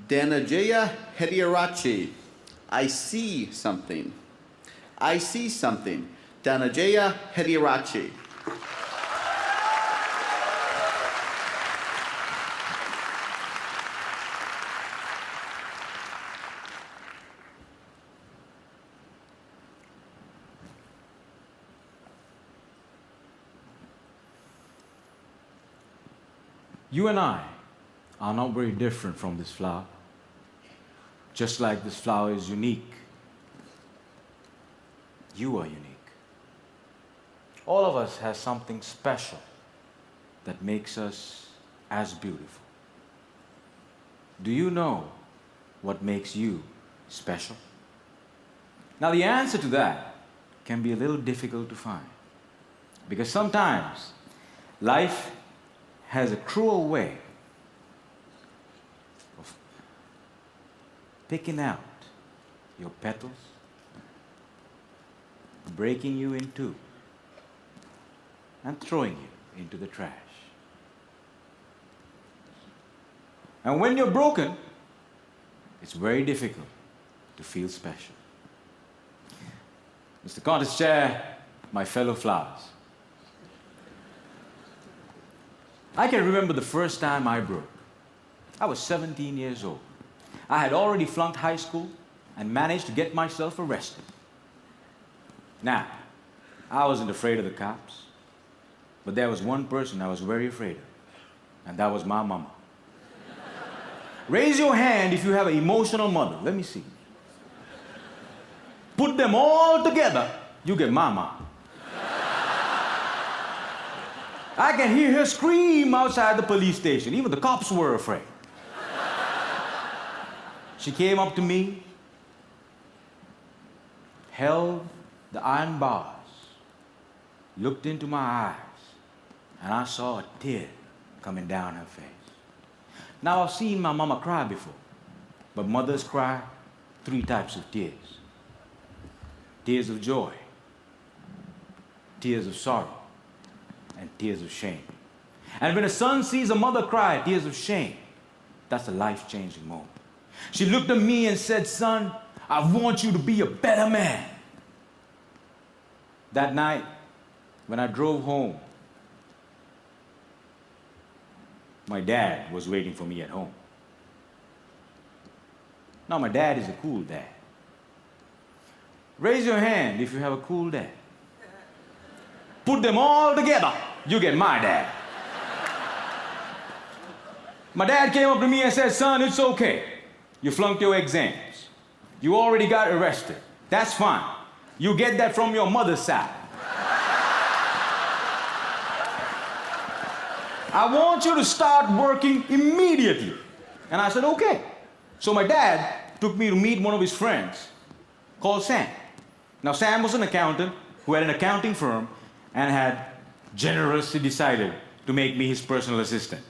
Danajaya Hediarachi. I see something. I see something. Danajaya Hediarachi. You and I are not very different from this flower. Just like this flower is unique, you are unique. All of us has something special that makes us as beautiful. Do you know what makes you special? Now, the answer to that can be a little difficult to find, because sometimes life has a cruel way of picking out your petals, breaking you in two, and throwing you into the trash. And when you're broken, it's very difficult to feel special. Mr. Contest Chair, my fellow flowers, I can remember the first time I broke. I was 17 years old. I had already flunked high school and managed to get myself arrested. Now, I wasn't afraid of the cops, but there was one person I was very afraid of, and that was my mama. Raise your hand if you have an emotional mother. Let me see. Put them all together, you get mama. I can hear her scream outside the police station. Even the cops were afraid. She came up to me, held the iron bars, looked into my eyes, and I saw a tear coming down her face. Now, I've seen my mama cry before, but mothers cry 3 types of tears. Tears of joy, tears of sorrow, and tears of shame. And when a son sees a mother cry tears of shame, that's a life-changing moment. She looked at me and said, "Son, I want you to be a better man." That night, when I drove home, my dad was waiting for me at home. Now, my dad is a cool dad. Raise your hand if you have a cool dad. Put them all together, you get my dad. My dad came up to me and said, "Son, it's okay. You flunked your exams. You already got arrested. That's fine. You get that from your mother's side. I want you to start working immediately." And I said, "Okay." So my dad took me to meet one of his friends called Sam. Now, Sam was an accountant who had an accounting firm and had generously decided to make me his personal assistant.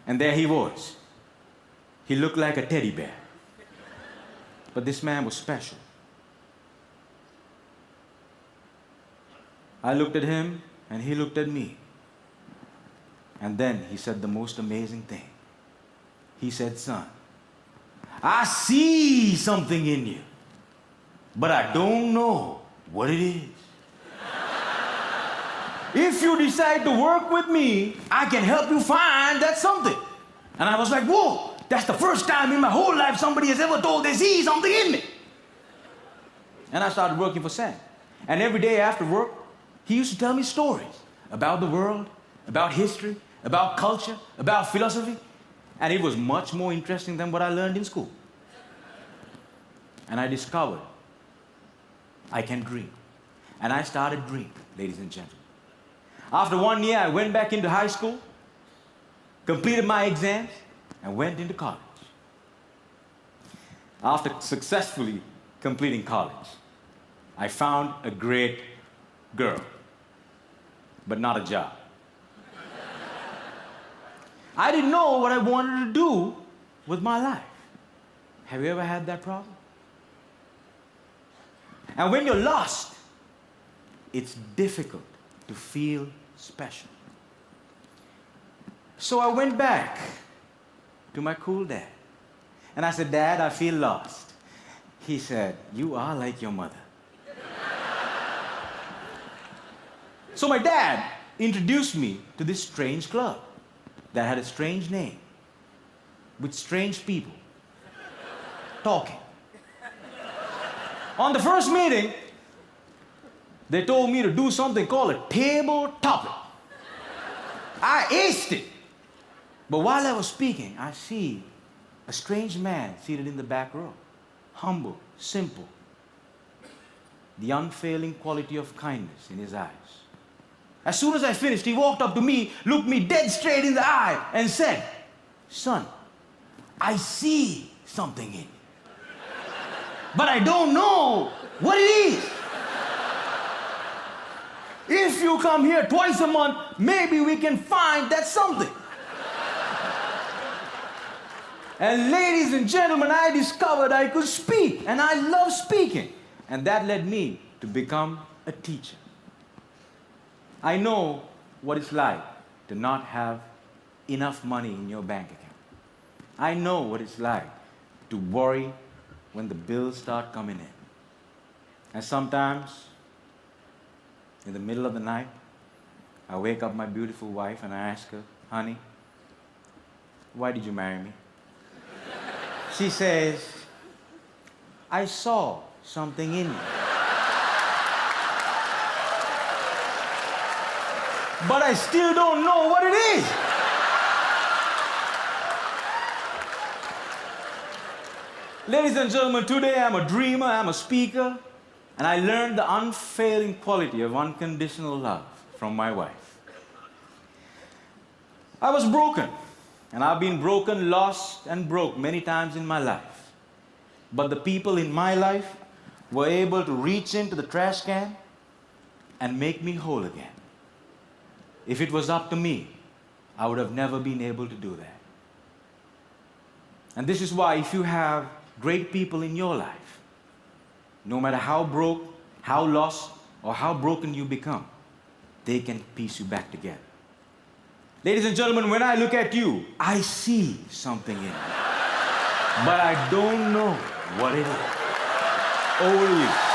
And there he was. He looked like a teddy bear. But this man was special. I looked at him, and he looked at me. And then he said the most amazing thing. He said, "Son, I see something in you, but I don't know what it is. If you decide to work with me, I can help you find that something." And I was like, "Whoa, that's the first time in my whole life somebody has ever told they see something in me." And I started working for Sam. And every day after work, he used to tell me stories about the world, about history, about culture, about philosophy. And it was much more interesting than what I learned in school. And I discovered I can dream. And I started dreaming, ladies and gentlemen. After 1 year, I went back into high school, completed my exams, and went into college. After successfully completing college, I found a great girl, but not a job. I didn't know what I wanted to do with my life. Have you ever had that problem? And when you're lost, it's difficult to feel special. So I went back to my cool dad And I said, Dad, I feel lost. He said, you are like your mother. So my dad introduced me to this strange club that had a strange name, with strange people talking. On the first meeting, they told me to do something called a table topic. I aced it. But while I was speaking, I see a strange man seated in the back row. Humble, simple. The unfailing quality of kindness in his eyes. As soon as I finished, he walked up to me, looked me dead straight in the eye, and said, son, I see something in you. But I don't know what it is. If you come here twice a month, maybe we can find that something. And ladies and gentlemen, I discovered I could speak, and I love speaking. And that led me to become a teacher. I know what it's like to not have enough money in your bank account. I know what it's like to worry when the bills start coming in. And sometimes, in the middle of the night, I wake up my beautiful wife and I ask her, honey, why did you marry me? She says, I saw something in you. But I still don't know what it is. Ladies and gentlemen, today I'm a dreamer, I'm a speaker, and I learned the unfailing quality of unconditional love from my wife. I was broken, and I've been broken, lost, and broke many times in my life. But the people in my life were able to reach into the trash can and make me whole again. If it was up to me, I would have never been able to do that. And this is why if you have great people in your life, no matter how broke, how lost, or how broken you become, they can piece you back together. Ladies and gentlemen, when I look at you, I see something in you. But I don't know what it is. Over to you.